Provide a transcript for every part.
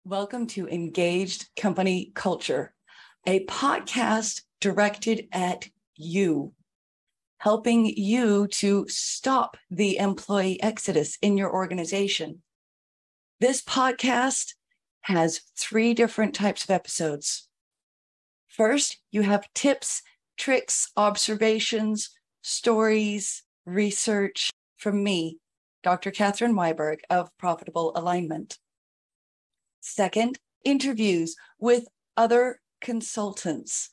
Welcome to Engaged Company Culture, a podcast directed at you, helping you to stop the employee exodus in your organization. This podcast has 3 different types of episodes. First, you have tips, tricks, observations, stories, research from me, Dr. Catherine Weiberg of Profitable Alignment. Second, interviews with other consultants,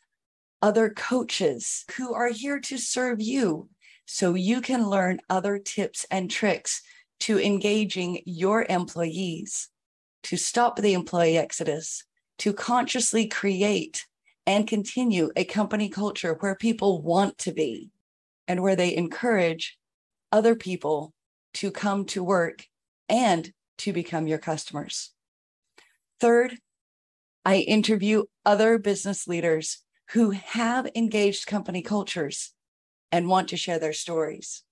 other coaches who are here to serve you so you can learn other tips and tricks to engaging your employees, to stop the employee exodus, to consciously create and continue a company culture where people want to be and where they encourage other people to come to work and to become your customers. Third, I interview other business leaders who have engaged company cultures and want to share their stories.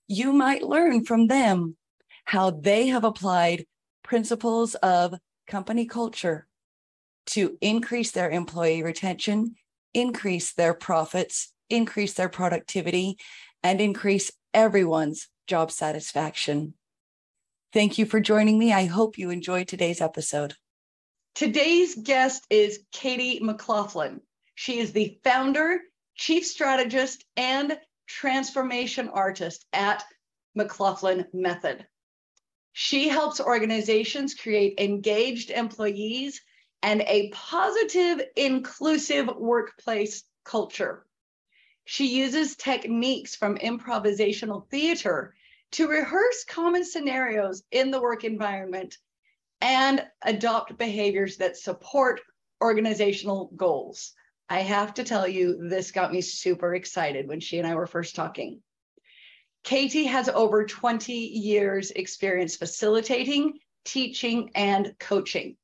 You might learn from them how they have applied principles of company culture to increase their employee retention, increase their profits, increase their productivity, and increase everyone's job satisfaction. Thank you for joining me. I hope you enjoyed today's episode. Today's guest is Katie McLaughlin. She is the founder, chief strategist, and transformation artist at McLaughlin Method. She helps organizations create engaged employees and a positive, inclusive workplace culture. She uses techniques from improvisational theater to rehearse common scenarios in the work environment and adopt behaviors that support organizational goals. I have to tell you, this got me super excited when she and I were first talking. Katie has over 20 years experience facilitating, teaching, and coaching.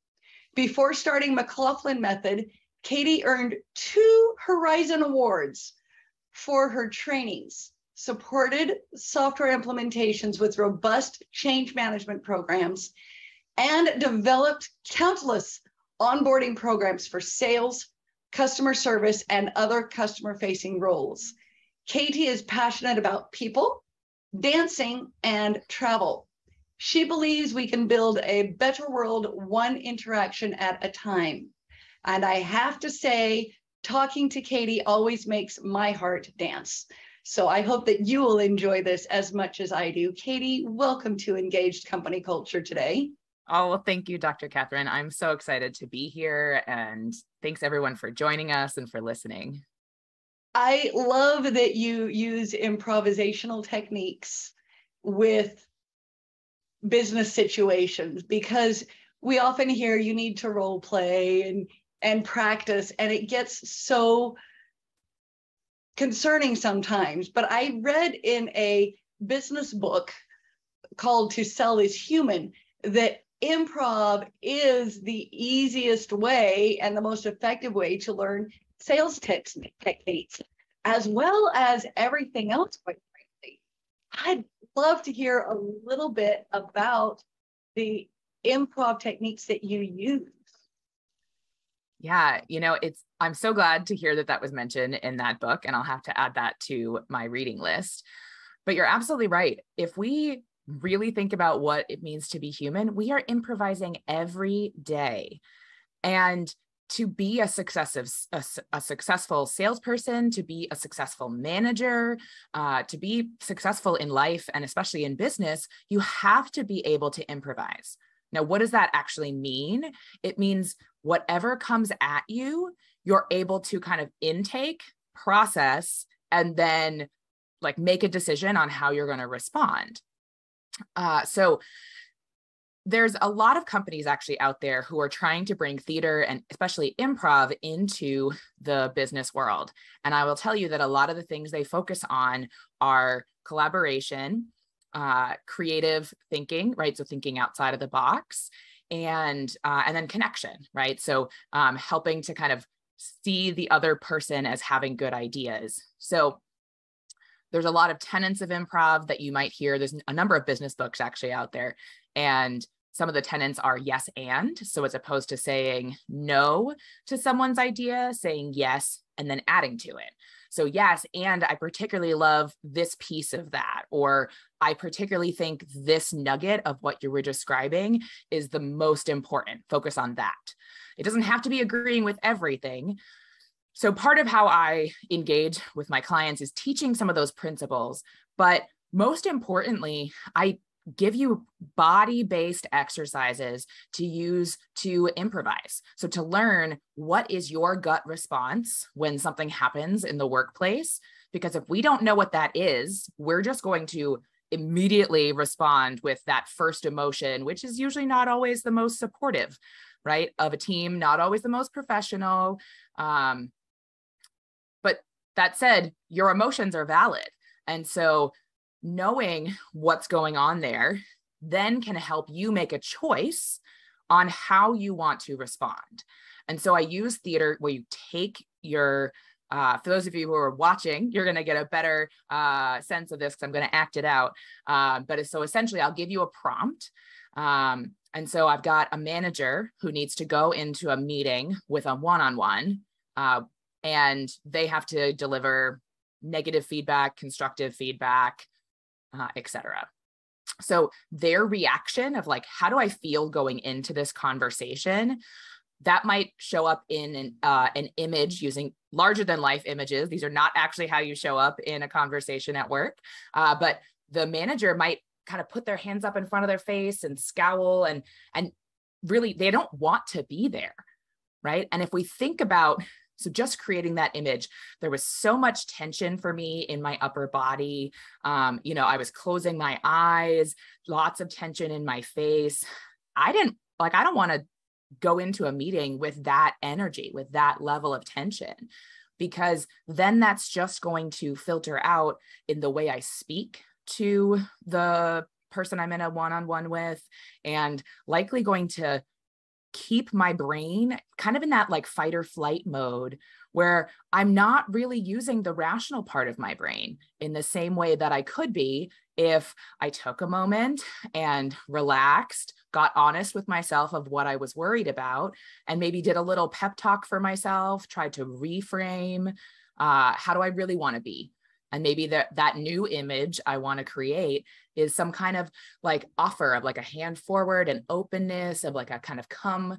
Before starting McLaughlin Method, Katie earned 2 Horizon Awards for her trainings, supported software implementations with robust change management programs, and developed countless onboarding programs for sales, customer service, and other customer-facing roles. Katie is passionate about people, dancing, and travel. She believes we can build a better world one interaction at a time. And I have to say, talking to Katie always makes my heart dance. So I hope that you will enjoy this as much as I do. Katie, welcome to Engaged Company Culture today. Oh, well, thank you, Dr. Catherine. I'm so excited to be here, and thanks everyone for joining us and for listening. I love that you use improvisational techniques with business situations, because we often hear you need to role play and practice, and it gets so concerning sometimes. But I read in a business book called To Sell is Human that improv is the easiest way and the most effective way to learn sales techniques, as well as everything else, quite frankly. I'd love to hear a little bit about the improv techniques that you use. Yeah, I'm so glad to hear that was mentioned in that book, and I'll have to add that to my reading list. But you're absolutely right. If we really think about what it means to be human, we are improvising every day. And to be a successful salesperson, to be a successful manager, to be successful in life, and especially in business, you have to be able to improvise. Now, what does that actually mean? It means whatever comes at you, you're able to kind of intake, process, and then make a decision on how you're going to respond. So there's a lot of companies actually out there who are trying to bring theater and especially improv into the business world. And I will tell you that a lot of the things they focus on are collaboration, creative thinking, right? So thinking outside of the box, and then connection, right? So helping to kind of see the other person as having good ideas. So there's a lot of tenets of improv that you might hear. There's a number of business books actually out there. And some of the tenets are yes and. So as opposed to saying no to someone's idea, saying yes and then adding to it. So yes, and I particularly love this piece of that, or I particularly think this nugget of what you were describing is the most important. Focus on that. It doesn't have to be agreeing with everything. So part of how I engage with my clients is teaching some of those principles, but most importantly, I give you body-based exercises to use to improvise. So to learn what is your gut response when something happens in the workplace, because if we don't know what that is, we're just going to immediately respond with that first emotion, which is usually not always the most supportive, right, of a team, not always the most professional. But that said, your emotions are valid. And so knowing what's going on there then can help you make a choice on how you want to respond. And so I use theater where you take your, for those of you who are watching, you're going to get a better sense of this because I'm going to act it out. So essentially I'll give you a prompt. And so I've got a manager who needs to go into a meeting with a one-on-one, and they have to deliver negative feedback, constructive feedback, etc. So their reaction of like, how do I feel going into this conversation? That might show up in an image using larger than life images. These are not actually how you show up in a conversation at work. But the manager might kind of put their hands up in front of their face and scowl and really they don't want to be there, right? And if we think about, so just creating that image, there was so much tension for me in my upper body. I was closing my eyes, lots of tension in my face. I don't want to go into a meeting with that energy, with that level of tension, because then that's just going to filter out in the way I speak to the person I'm in a one-on-one with, and likely going to keep my brain kind of in that like fight or flight mode where I'm not really using the rational part of my brain in the same way that I could be if I took a moment and relaxed, got honest with myself of what I was worried about, and maybe did a little pep talk for myself, tried to reframe, how do I really want to be? And maybe that new image I want to create is some kind of like offer of like a hand forward and openness of like a kind of come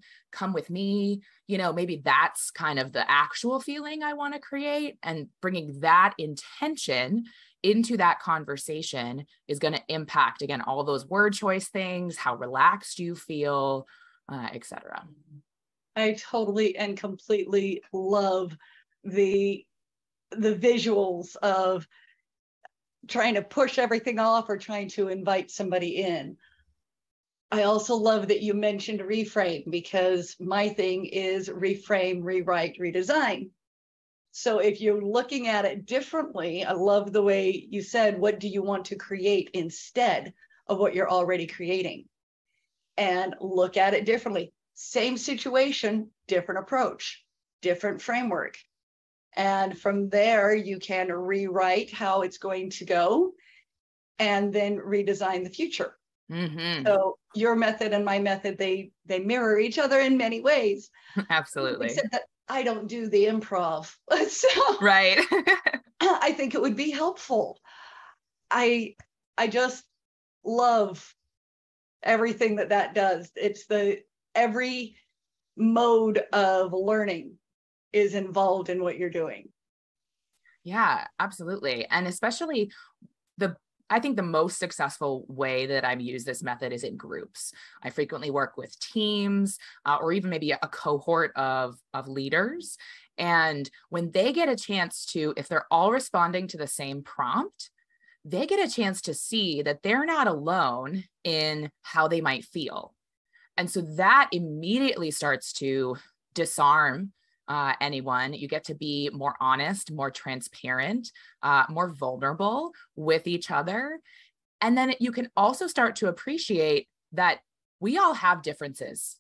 with me, maybe that's kind of the actual feeling I want to create, and bringing that intention into that conversation is going to impact, again, all those word choice things, how relaxed you feel, etc. I totally and completely love the visuals of trying to push everything off or trying to invite somebody in. I also love that you mentioned reframe, because my thing is reframe, rewrite, redesign. So if you're looking at it differently, I love the way you said, what do you want to create instead of what you're already creating? And look at it differently. Same situation, different approach, different framework. And from there, you can rewrite how it's going to go and then redesign the future. Mm-hmm. So your method and my method, they mirror each other in many ways. Absolutely. Except that I don't do the improv. So right. I think it would be helpful. I just love everything that does. It's every mode of learning is involved in what you're doing. Yeah, absolutely. And especially I think the most successful way that I've used this method is in groups. I frequently work with teams or even maybe a cohort of leaders. And when they get a chance to, if they're all responding to the same prompt, they get a chance to see that they're not alone in how they might feel. And so that immediately starts to disarm anyone. You get to be more honest, more transparent, more vulnerable with each other. And then you can also start to appreciate that we all have differences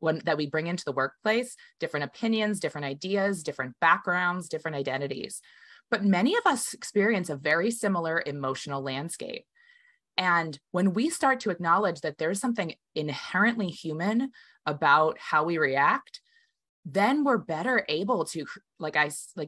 that we bring into the workplace, different opinions, different ideas, different backgrounds, different identities. But many of us experience a very similar emotional landscape. And when we start to acknowledge that there's something inherently human about how we react, then we're better able to, like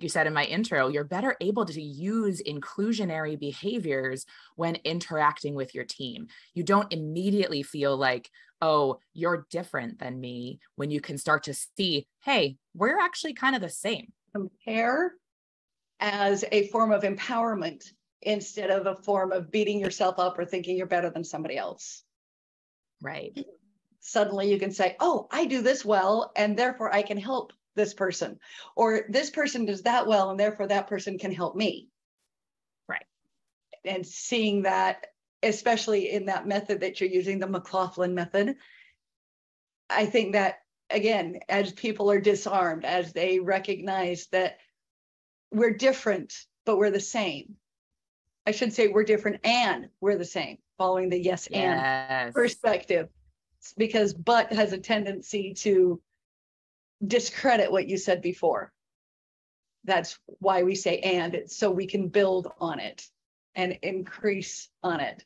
you said in my intro, you're better able to use inclusionary behaviors when interacting with your team. You don't immediately feel like, oh, you're different than me, when you can start to see, hey, we're actually kind of the same. Compare as a form of empowerment instead of a form of beating yourself up or thinking you're better than somebody else. Right. Suddenly you can say, oh, I do this well, and therefore I can help this person. Or this person does that well, and therefore that person can help me. Right. And seeing that, especially in that method that you're using, the McLaughlin Method, I think that, again, as people are disarmed, as they recognize that we're different, but we're the same. I should say we're different and we're the same, following the yes and perspective, because but has a tendency to discredit what you said before. That's why we say and, it's so we can build on it and increase on it.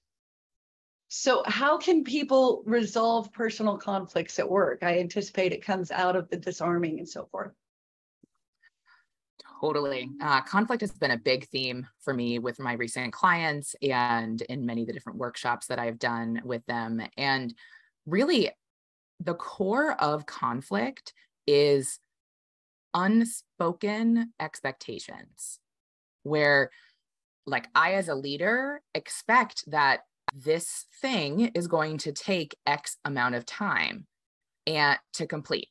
So how can people resolve personal conflicts at work? I anticipate it comes out of the disarming and so forth. Totally. Conflict has been a big theme for me with my recent clients and in many of the different workshops that I've done with them. And really, the core of conflict is unspoken expectations, where, like, I as a leader expect that this thing is going to take X amount of time and to complete.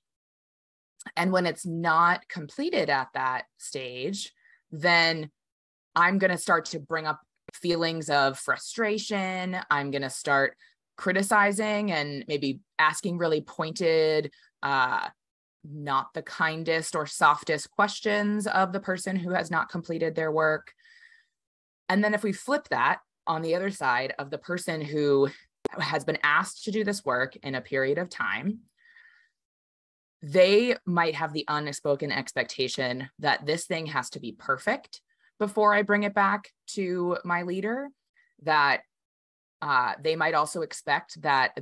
And when it's not completed at that stage, then I'm going to start to bring up feelings of frustration. I'm going to start criticizing and maybe asking really pointed, not the kindest or softest questions of the person who has not completed their work. And then if we flip that on the other side of the person who has been asked to do this work in a period of time, they might have the unspoken expectation that this thing has to be perfect before I bring it back to my leader, that they might also expect that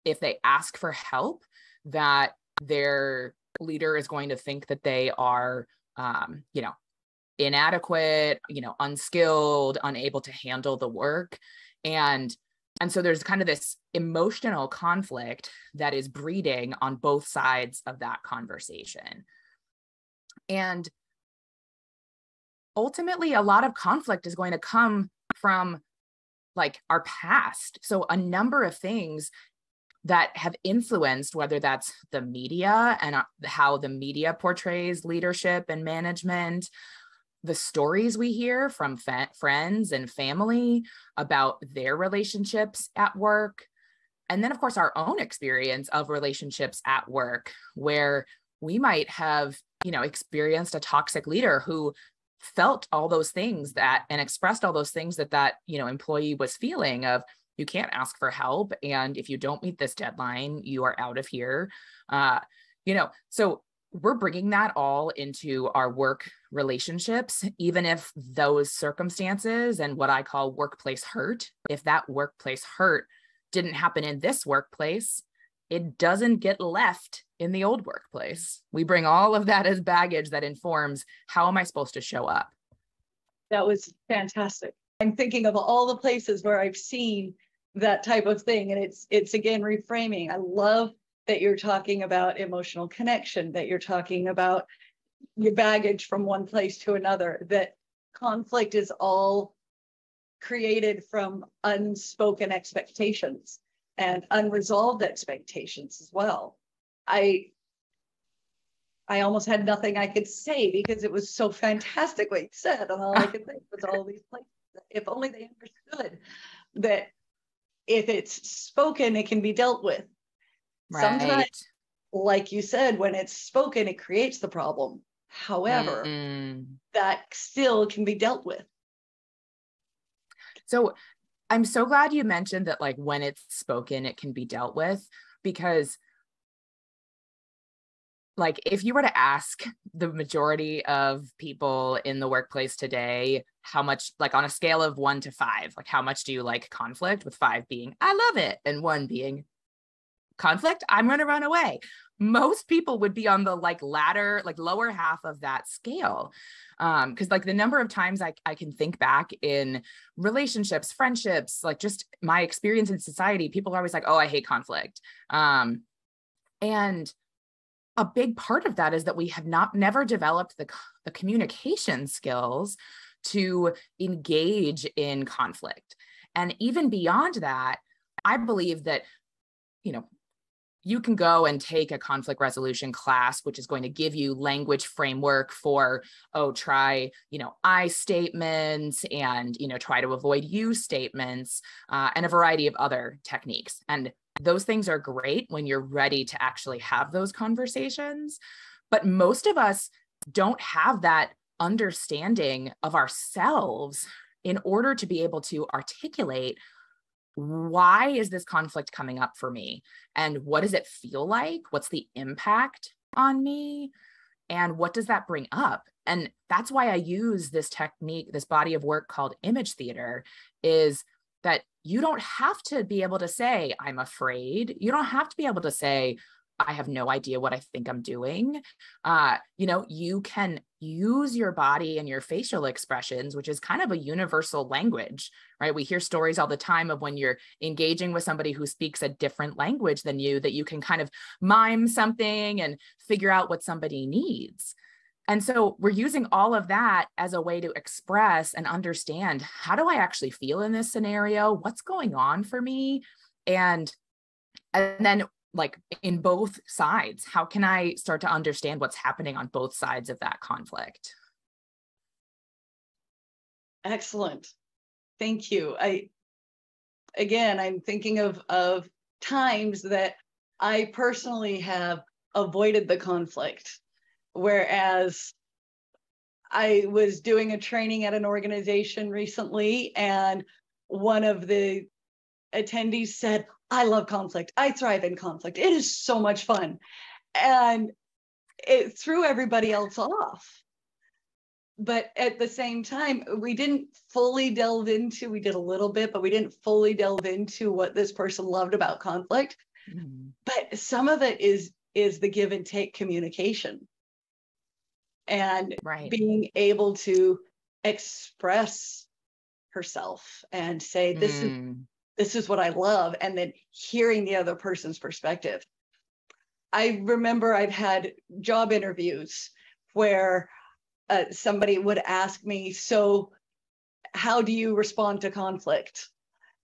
if they ask for help, that their leader is going to think that they are, inadequate, unskilled, unable to handle the work. And so there's kind of this emotional conflict that is breeding on both sides of that conversation. And ultimately, a lot of conflict is going to come from, like, our past. So a number of things that have influenced, whether that's the media and how the media portrays leadership and management, the stories we hear from friends and family about their relationships at work, and then, of course, our own experience of relationships at work, where we might have, experienced a toxic leader who felt all those things and expressed all those things that employee was feeling of, you can't ask for help, and if you don't meet this deadline, you are out of here. So we're bringing that all into our work relationships, even if those circumstances and what I call workplace hurt, if that workplace hurt didn't happen in this workplace, it doesn't get left in the old workplace. We bring all of that as baggage that informs, how am I supposed to show up? That was fantastic. I'm thinking of all the places where I've seen that type of thing. And it's again, reframing. I love that you're talking about emotional connection, that you're talking about your baggage from one place to another, that conflict is all created from unspoken expectations and unresolved expectations as well. I almost had nothing I could say because it was so fantastic what you said, and all I could think was all these places. If only they understood that if it's spoken, it can be dealt with. Right. Sometimes, like you said, when it's spoken, it creates the problem. However, that still can be dealt with. So I'm so glad you mentioned that, like, when it's spoken, it can be dealt with, because, like, if you were to ask the majority of people in the workplace today, how much, like on a scale of 1 to 5, like how much do you like conflict, with 5 being, I love it, and 1 being conflict, I'm going to run away. Most people would be on the like latter, like lower half of that scale. Because like the number of times I can think back in relationships, friendships, like just my experience in society, people are always like, oh, I hate conflict. And a big part of that is that we have never developed the communication skills to engage in conflict. And even beyond that, I believe that, you know, you can go and take a conflict resolution class, which is going to give you language framework for, try, I statements and, try to avoid you statements, and a variety of other techniques. And those things are great when you're ready to actually have those conversations. But most of us don't have that understanding of ourselves in order to be able to articulate, why is this conflict coming up for me? And what does it feel like? What's the impact on me? And what does that bring up? And that's why I use this technique, this body of work called image theater, is that you don't have to be able to say, I'm afraid. You don't have to be able to say, I have no idea what I think I'm doing. You can use your body and your facial expressions, which is kind of a universal language, right? We hear stories all the time of when you're engaging with somebody who speaks a different language than you, that you can kind of mime something and figure out what somebody needs. And so we're using all of that as a way to express and understand, how do I actually feel in this scenario? What's going on for me? And then, like, in both sides, how can I start to understand what's happening on both sides of that conflict? Excellent. Thank you. I'm thinking of times that I personally have avoided the conflict. Whereas I was doing a training at an organization recently, and one of the attendees said, I love conflict. I thrive in conflict. It is so much fun. And it threw everybody else off. But at the same time, we didn't fully delve into, we did a little bit, but we didn't fully delve into what this person loved about conflict. Mm-hmm. But some of it is the give and take communication. And being able to express herself and say, this is what I love, and then hearing the other person's perspective. I remember I've had job interviews where somebody would ask me, so how do you respond to conflict?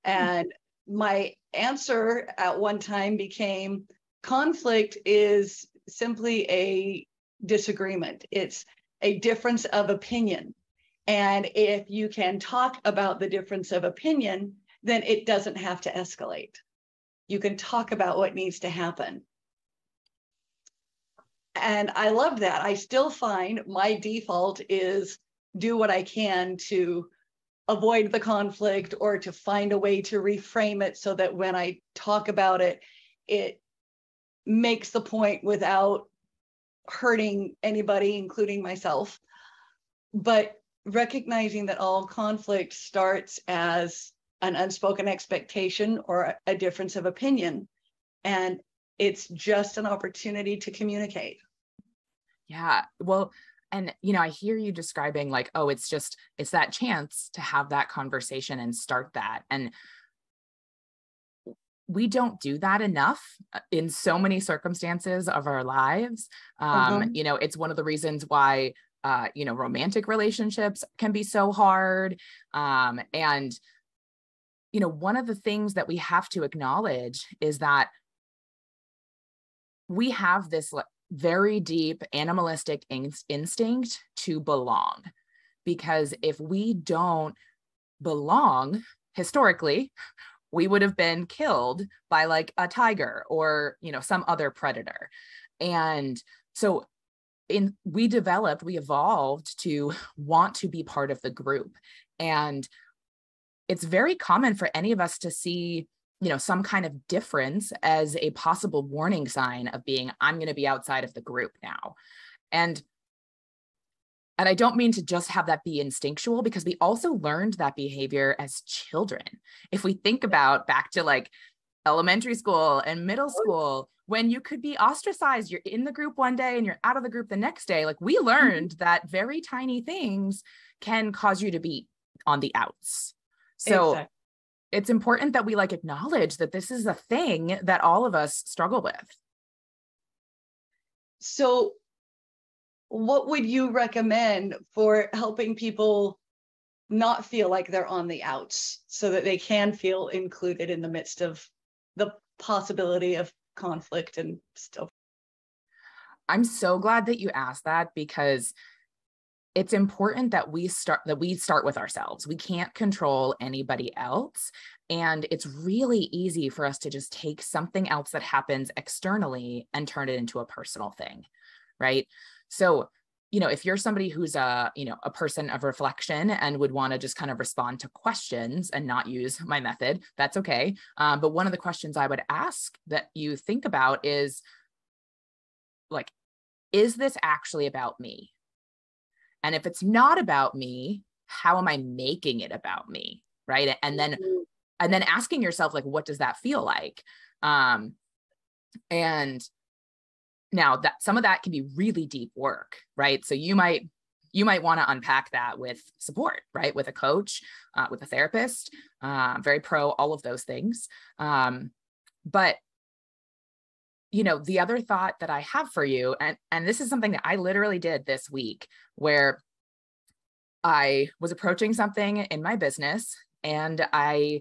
And my answer at one time became, conflict is simply a disagreement. It's a difference of opinion. And if you can talk about the difference of opinion, then it doesn't have to escalate. You can talk about what needs to happen. And I love that. I still find my default is do what I can to avoid the conflict, or to find a way to reframe it so that when I talk about it, it makes the point without hurting anybody, including myself. But recognizing that all conflict starts as an unspoken expectation or a difference of opinion, and it's just an opportunity to communicate. Yeah, well, and I hear you describing like, it's that chance to have that conversation and start that. And we don't do that enough in so many circumstances of our lives. It's one of the reasons why, romantic relationships can be so hard. And one of the things that we have to acknowledge is that we have this very deep animalistic instinct to belong. Because if we don't belong, historically, we would have been killed by like a tiger or, some other predator. And so we evolved to want to be part of the group. And it's very common for any of us to see some kind of difference as a possible warning sign of being, I'm going to be outside of the group now. And I don't mean to just have that be instinctual, because we also learned that behavior as children. If we think about back to like elementary school and middle school, when you could be ostracized, you're in the group one day and you're out of the group the next day. Like, we learned that very tiny things can cause you to be on the outs. So exactly. It's important that we like acknowledge that this is a thing that all of us struggle with. So what would you recommend for helping people not feel like they're on the outs, so that they can feel included in the midst of the possibility of conflict and stuff? I'm so glad that you asked that, because it's important that we start with ourselves. We can't control anybody else. And it's really easy for us to just take something else that happens externally and turn it into a personal thing, right? So, if you're somebody who's a person of reflection and would want to just kind of respond to questions and not use my method, that's okay. But one of the questions I would ask that you think about is like, is this actually about me? And if it's not about me, how am I making it about me? Right. And then asking yourself, like, what does that feel like? And now that some of that can be really deep work, right? So you might want to unpack that with support, right? With a coach, with a therapist, very pro all of those things. But the other thought that I have for you, and this is something that I literally did this week, where I was approaching something in my business and I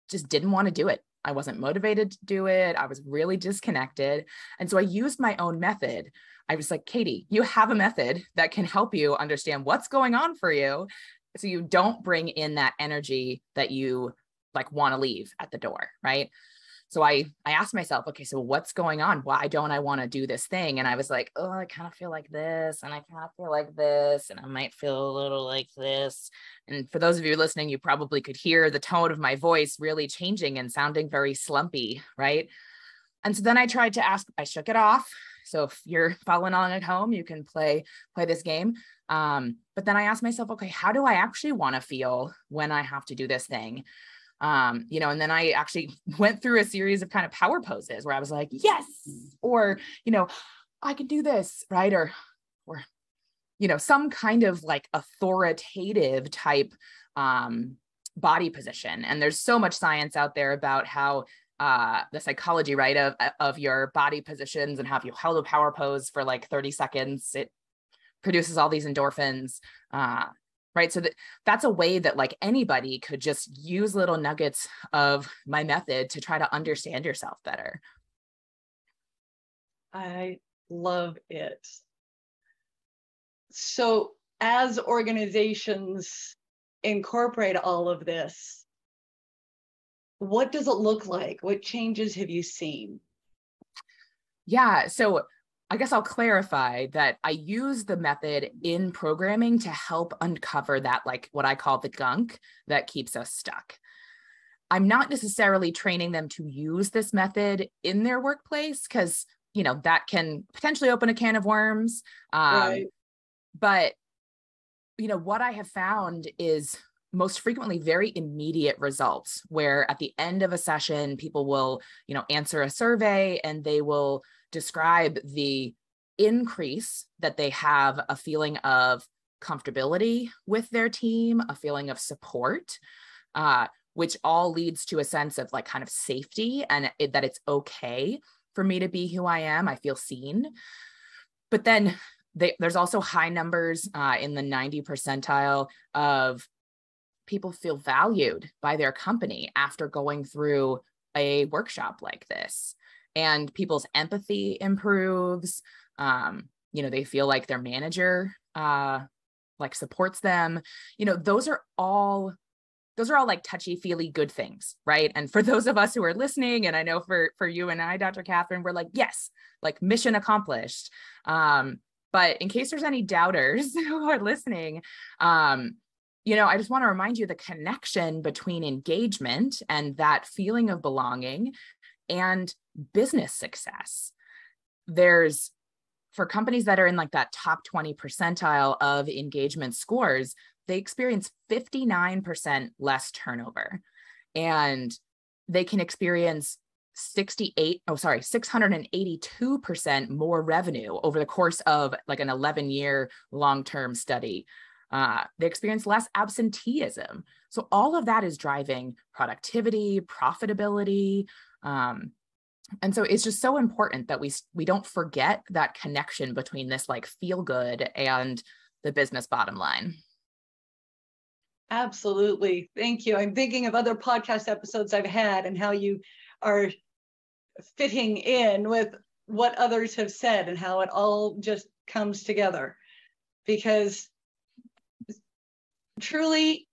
just didn't want to do it. I wasn't motivated to do it. I was really disconnected. And so I used my own method. I was like, Katie, you have a method that can help you understand what's going on for you, so you don't bring in that energy that you like want to leave at the door, right? So I asked myself, okay, so what's going on? Why don't I want to do this thing? And I was like, oh, I kind of feel like this, and I kind of feel like this, and I might feel a little like this. And for those of you listening, you probably could hear the tone of my voice really changing and sounding very slumpy, right? And so then I tried to I shook it off. So if you're following along at home, you can play this game. But then I asked myself, okay, how do I actually want to feel when I have to do this thing? And then I actually went through a series of kind of power poses where I was like, yes, or, I can do this, right? Or, some kind of like authoritative type, body position. And there's so much science out there about how, the psychology, right, of your body positions, and how if you held a power pose for like 30 seconds, it produces all these endorphins, right? So that's a way that like anybody could just use little nuggets of my method to try to understand yourself better. I love it. So as organizations incorporate all of this, what does it look like? What changes have you seen? Yeah, so I guess I'll clarify that I use the method in programming to help uncover that, like what I call the gunk that keeps us stuck. I'm not necessarily training them to use this method in their workplace, because, that can potentially open a can of worms. Right. But, what I have found is most frequently very immediate results, where at the end of a session, people will, answer a survey and they will describe the increase that they have, a feeling of comfortability with their team, a feeling of support, which all leads to a sense of like kind of safety, and that it's okay for me to be who I am. I feel seen. But then there's also high numbers in the 90 percentile of people feel valued by their company after going through a workshop like this. And people's empathy improves. They feel like their manager like supports them. Those are all like touchy-feely good things, right? And for those of us who are listening, and I know for you and I, Dr. Catherine, we're like, yes, like mission accomplished. But in case there's any doubters who are listening, I just want to remind you the connection between engagement and that feeling of belonging and business success. For companies that are in like that top 20 percentile of engagement scores, they experience 59% less turnover, and they can experience 682% more revenue over the course of like an 11-year long-term study. They experience less absenteeism. So all of that is driving productivity, profitability. And so it's just so important that we don't forget that connection between this like feel good and the business bottom line. Absolutely. Thank you. I'm thinking of other podcast episodes I've had and how you are fitting in with what others have said and how it all just comes together. Because truly,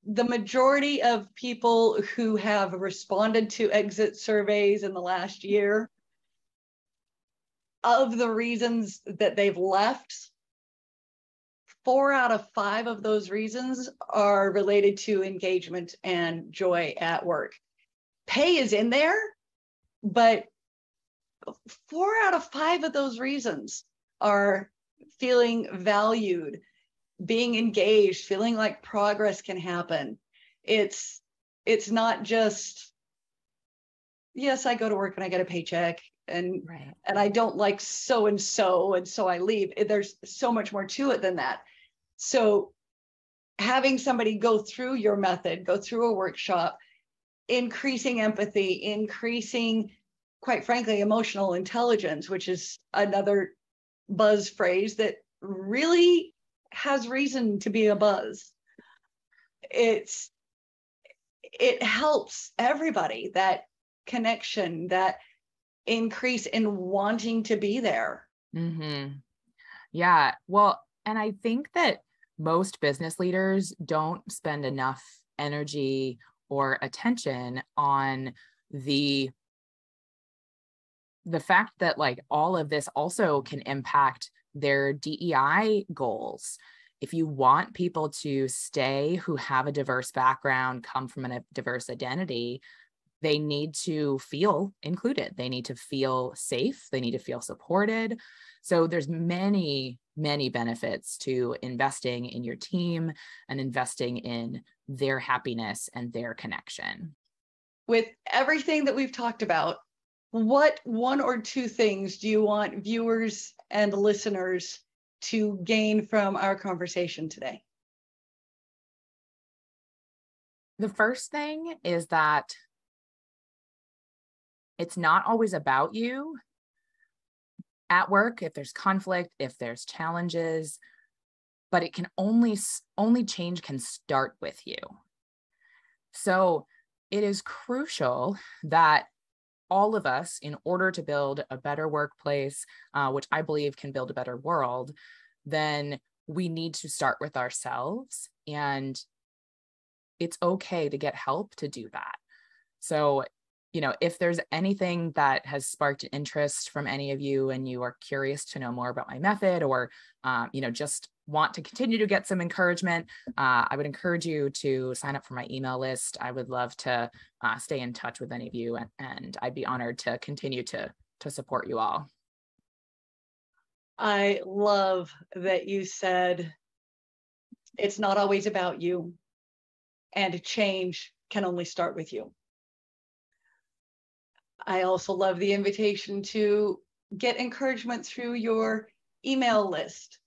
the majority of people who have responded to exit surveys in the last year, of the reasons that they've left, 4 out of 5 of those reasons are related to engagement and joy at work. Pay is in there, but 4 out of 5 of those reasons are feeling valued, being engaged, feeling like progress can happen. It's not just, yes, I go to work and I get a paycheck and Right. and I don't like so and so I leave. There's so much more to it than that. So having somebody go through your method, go through a workshop, increasing empathy, increasing, quite frankly, emotional intelligence, which is another buzz phrase that really has reason to be a buzz. It helps everybody, that connection, that increase in wanting to be there. Mm-hmm. Yeah. Well, and I think that most business leaders don't spend enough energy or attention on the fact that like all of this also can impact their DEI goals. If you want people to stay who have a diverse background, come from a diverse identity, they need to feel included. They need to feel safe. They need to feel supported. So there's many, many benefits to investing in your team and investing in their happiness and their connection. With everything that we've talked about, what 1 or 2 things do you want viewers and listeners to gain from our conversation today? The first thing is that it's not always about you at work, if there's conflict, if there's challenges, but it can only change can start with you. So it is crucial that all of us, in order to build a better workplace, which I believe can build a better world, then we need to start with ourselves. And it's okay to get help to do that. So, if there's anything that has sparked interest from any of you and you are curious to know more about my method, or, just want to continue to get some encouragement, I would encourage you to sign up for my email list. I would love to stay in touch with any of you, and I'd be honored to continue to support you all. I love that you said it's not always about you, and change can only start with you. I also love the invitation to get encouragement through your email list.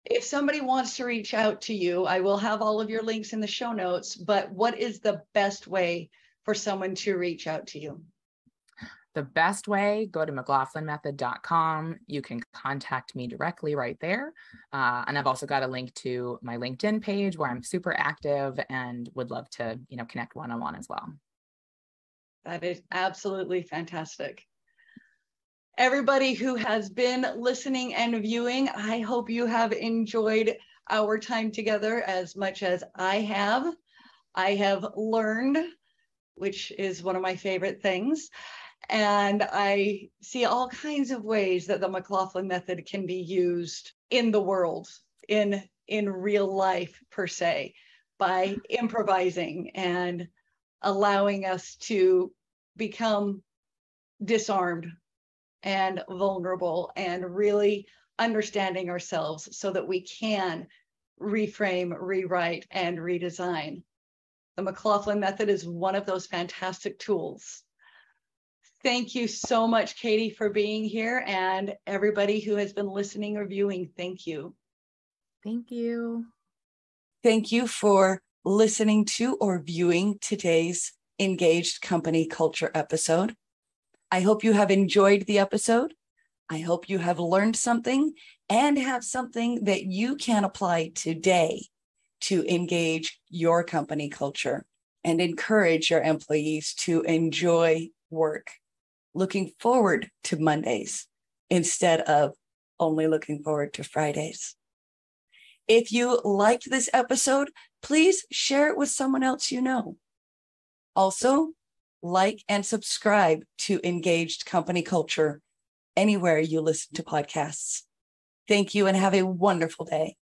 If somebody wants to reach out to you, I will have all of your links in the show notes, but what is the best way for someone to reach out to you? The best way, go to McLaughlinMethod.com. You can contact me directly right there. And I've also got a link to my LinkedIn page where I'm super active and would love to, connect one-on-one as well. That is absolutely fantastic. Everybody who has been listening and viewing, I hope you have enjoyed our time together as much as I have. I have learned, which is one of my favorite things. And I see all kinds of ways that the McLaughlin Method can be used in the world, in in real life per se by improvising and allowing us to become disarmed and vulnerable and really understanding ourselves so that we can reframe, rewrite, and redesign. The McLaughlin Method is one of those fantastic tools. Thank you so much, Katie, for being here, and everybody who has been listening or viewing, thank you. Thank you. Thank you for listening to or viewing today's Engaged Company Culture episode. I hope you have enjoyed the episode. I hope you have learned something and have something that you can apply today to engage your company culture and encourage your employees to enjoy work, looking forward to Mondays instead of only looking forward to Fridays. If you liked this episode, please share it with someone else you know. Also, like and subscribe to Engaged Company Culture anywhere you listen to podcasts. Thank you and have a wonderful day.